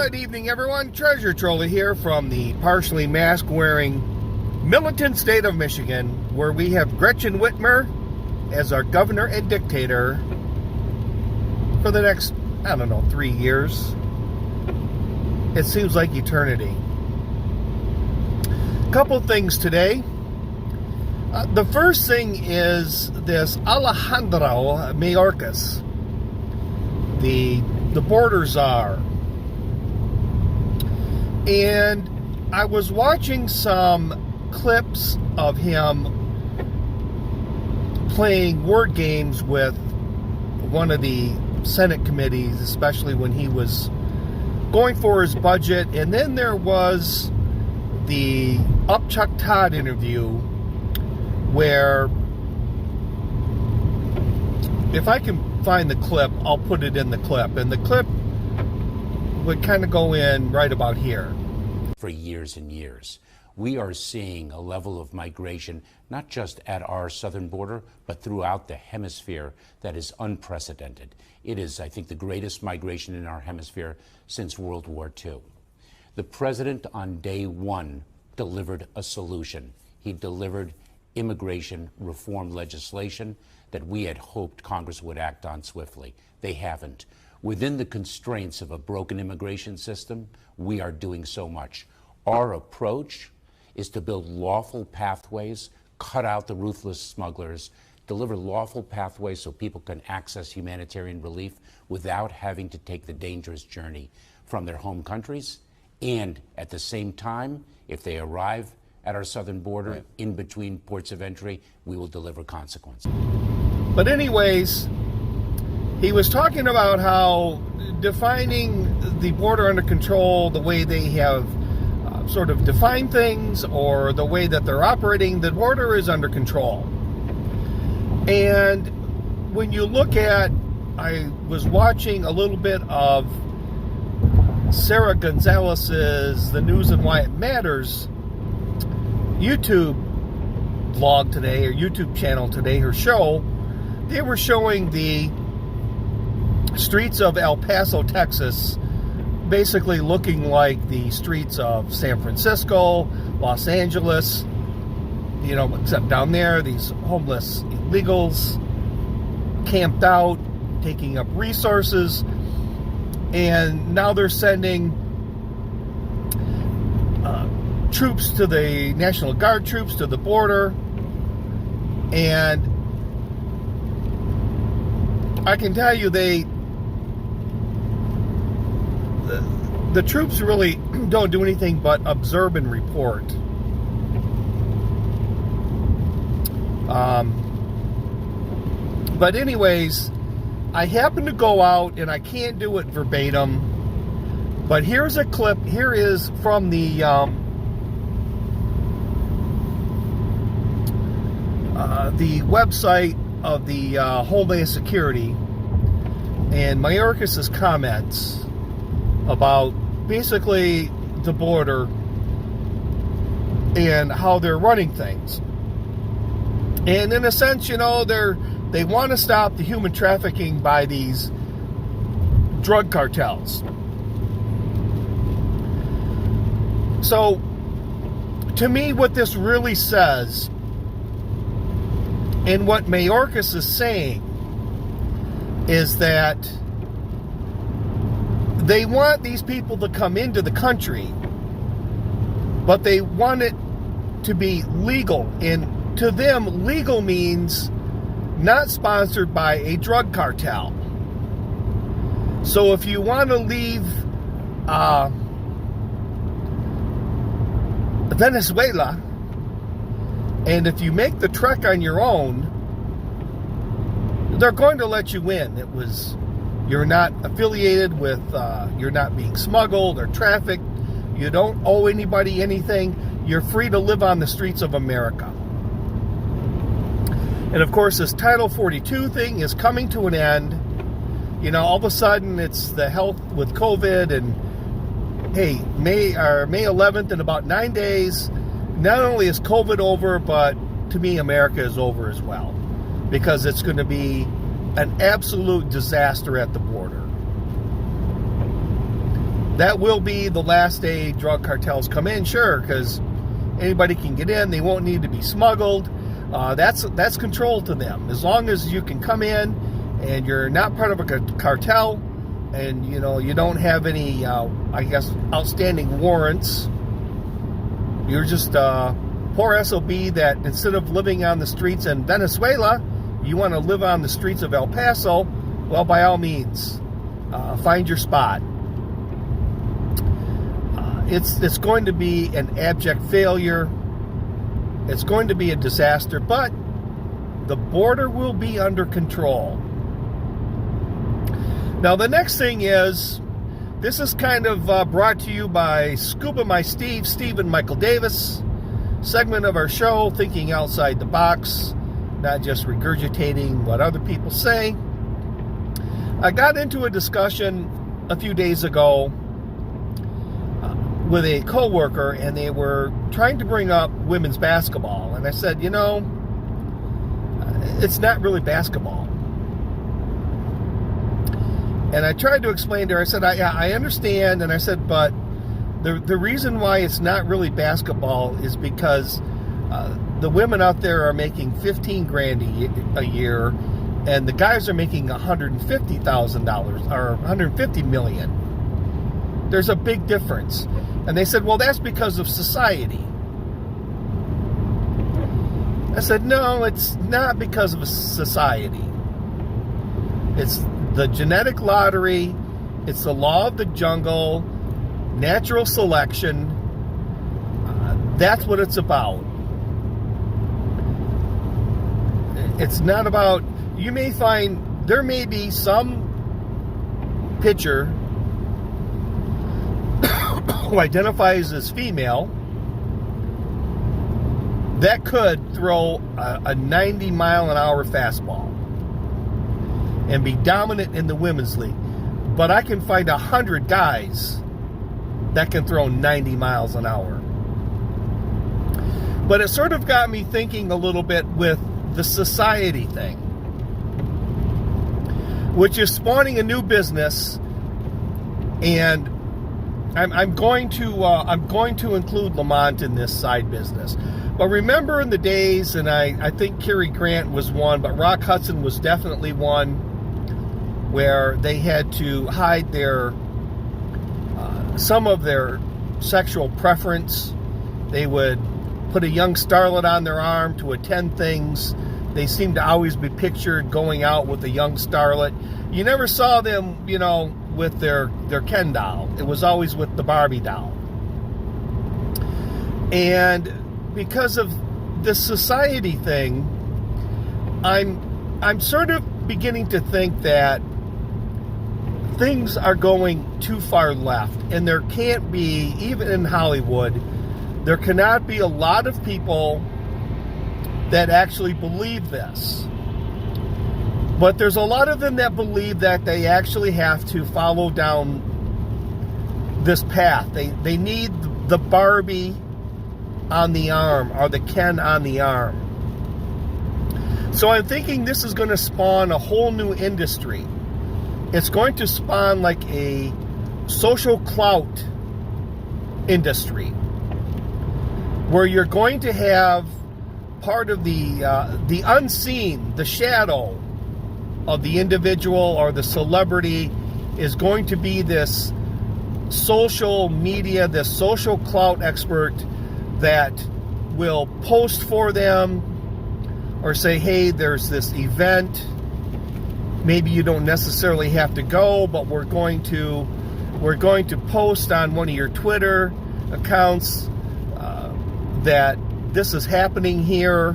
Good evening, everyone. Treasure Troller here from the partially mask-wearing militant state of Michigan, where we have Gretchen Whitmer as our governor and dictator for the next, 3 years. It seems like eternity. Couple things today. The first thing is this Alejandro Mayorkas, the border czar. And I was watching some clips of him playing word games with one of the Senate committees, especially when he was going for his budget. And then there was the Up Chuck Todd interview where, if I can find the clip, I'll put it in the clip. And the clip would kind of go in right about here. For years and years, we are seeing a level of migration, not just at our southern border, but throughout the hemisphere that is unprecedented. It is, I think, the greatest migration in our hemisphere since World War II. The president on day one delivered a solution. He delivered immigration reform legislation that we had hoped Congress would act on swiftly. They haven't. Within the constraints of a broken immigration system, we are doing so much. Our approach is to build lawful pathways, cut out the ruthless smugglers, deliver lawful pathways so people can access humanitarian relief without having to take the dangerous journey from their home countries. And at the same time, if they arrive at our southern border, in between ports of entry, we will deliver consequences. But anyways, he was talking about how defining the border under control, the way they have sort of defined things, or the way that they're operating, the border is under control. And when you look at, I was watching a little bit of Sarah Gonzalez's The News and Why It Matters YouTube vlog today, or YouTube channel today, her show. They were showing the streets of El Paso, Texas, basically looking like the streets of San Francisco, Los Angeles, except down there, these homeless illegals camped out, taking up resources, and now they're sending troops to the National Guard troops to the border, and I can tell you the troops really don't do anything but observe and report. But anyways, I happen to go out, and I can't do it verbatim, but here's a clip. Here is from the website of the Homeland Security, and Mayorkas' comments about basically the border and how they're running things. And in a sense, they want to stop the human trafficking by these drug cartels. So, to me, what this really says, and what Mayorkas is saying, is that they want these people to come into the country, but they want it to be legal. And to them, legal means not sponsored by a drug cartel. So if you want to leave Venezuela, and if you make the trek on your own, they're going to let you in. You're not affiliated with, you're not being smuggled or trafficked. You don't owe anybody anything. You're free to live on the streets of America. And of course, this Title 42 thing is coming to an end. All of a sudden, it's the health with COVID, and hey, May 11th, in about 9 days, not only is COVID over, but to me, America is over as well, because it's going to be an absolute disaster at the border. that will be the last day drug cartels come in, sure, because anybody can get in. They won't need to be smuggled. That's control to them. As long as you can come in and you're not part of a cartel, and you don't have any, outstanding warrants. You're just a poor SOB that instead of living on the streets in Venezuela, you want to live on the streets of El Paso. Well, by all means, find your spot. It's going to be an abject failure. It's going to be a disaster, but the border will be under control. Now, the next thing is, this is kind of brought to you by Scuba My Steve and Michael Davis, segment of our show, Thinking Outside the Box, not just regurgitating what other people say. I got into a discussion a few days ago with a coworker, and they were trying to bring up women's basketball. And I said, it's not really basketball. And I tried to explain to her, I said, I understand. And I said, but the reason why it's not really basketball is because the women out there are making $15,000 a year, and the guys are making $150,000 or $150 million. There's a big difference. And they said, well, that's because of society. I said, no, it's not because of society. It's the genetic lottery. It's the law of the jungle, natural selection. That's what it's about. It's not about, you may find, there may be some pitcher who identifies as female that could throw a 90-mile-an-hour fastball and be dominant in the women's league. But I can find 100 guys that can throw 90 miles an hour. But it sort of got me thinking a little bit with the society thing, which is spawning a new business, and I'm going to include Lamont in this side business. But remember in the days, and I think Cary Grant was one, but Rock Hudson was definitely one, where they had to hide their some of their sexual preference. They would put a young starlet on their arm to attend things. They seemed to always be pictured going out with a young starlet. You never saw them, with their Ken doll. It was always with the Barbie doll. And because of this society thing, I'm sort of beginning to think that things are going too far left, and there can't be, even in Hollywood, there cannot be a lot of people that actually believe this. But there's a lot of them that believe that they actually have to follow down this path. They need the Barbie on the arm or the Ken on the arm. So I'm thinking this is going to spawn a whole new industry. It's going to spawn like a social clout industry, where you're going to have part of the unseen, the shadow of the individual or the celebrity is going to be this social media, this social clout expert that will post for them or say, hey, there's this event. Maybe you don't necessarily have to go, but we're going to post on one of your Twitter accounts that this is happening here.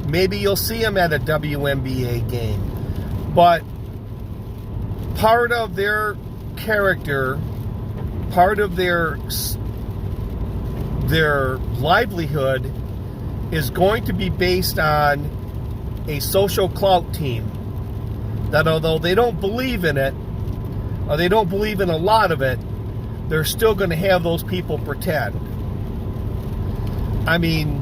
Maybe you'll see them at a WNBA game. But part of their character, part of their livelihood is going to be based on a social clout team that, although they don't believe in it, or they don't believe in a lot of it, they're still going to have those people pretend. I mean,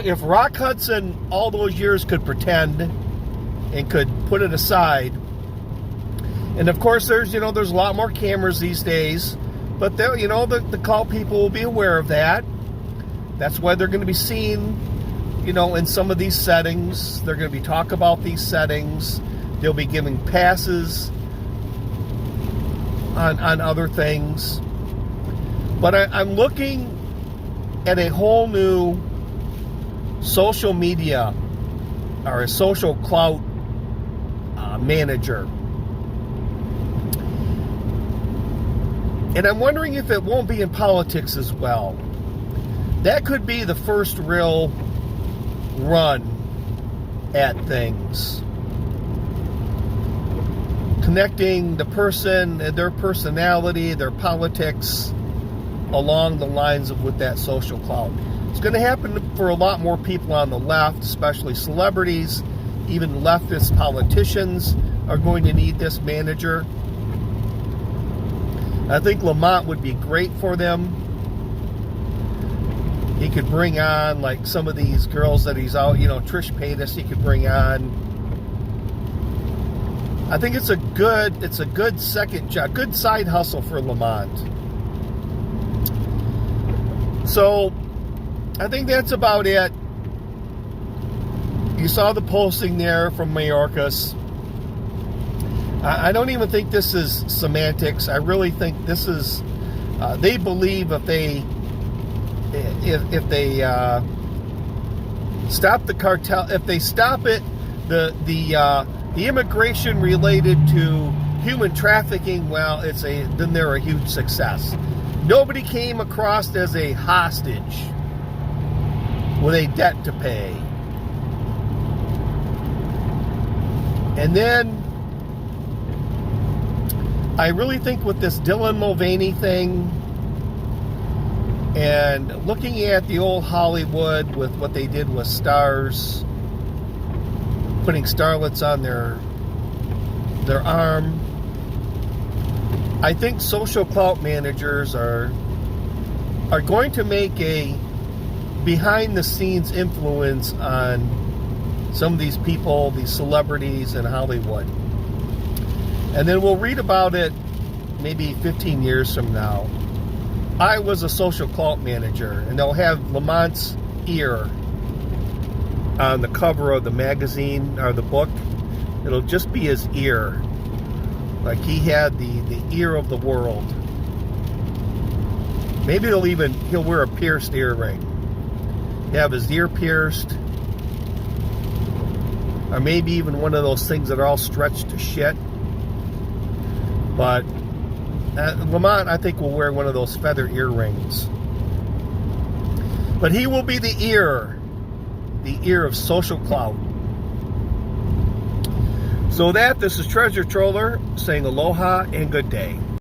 if Rock Hudson all those years could pretend and could put it aside, And of course, there's a lot more cameras these days, but the cult people will be aware of that. That's why they're going to be seen, in some of these settings. They're going to be talking about these settings. They'll be giving passes on other things. But I'm looking at a whole new social media or a social clout manager. And I'm wondering if it won't be in politics as well. That could be the first real run at things. Connecting the person and their personality, their politics, along the lines of with that social clout. It's going to happen for a lot more people on the left, especially celebrities. Even leftist politicians are going to need this manager. I think Lamont would be great for them. He could bring on like some of these girls that he's out, Trish Paytas he could bring on. I think it's a good second job, good side hustle for Lamont. So I think that's about it. You saw the posting there from Mayorkas. I don't even think this is semantics. I really think this is, they believe if they stop the cartel, if they stop it, the immigration related to human trafficking, well, then they're a huge success. Nobody came across as a hostage with a debt to pay. And then I really think with this Dylan Mulvaney thing and looking at the old Hollywood with what they did with stars, putting starlets on their arm, I think social clout managers are going to make a behind the scenes influence on some of these people, these celebrities in Hollywood. And then we'll read about it maybe 15 years from now. I was a social clout manager, and they'll have Lamont's ear on the cover of the magazine or the book. It'll just be his ear. Like he had the ear of the world. Maybe he'll wear a pierced earring. Have his ear pierced. Or maybe even one of those things that are all stretched to shit. But Lamont, I think, will wear one of those feather earrings. But he will be the ear of social clout. So this is Treasure Troller saying aloha and good day.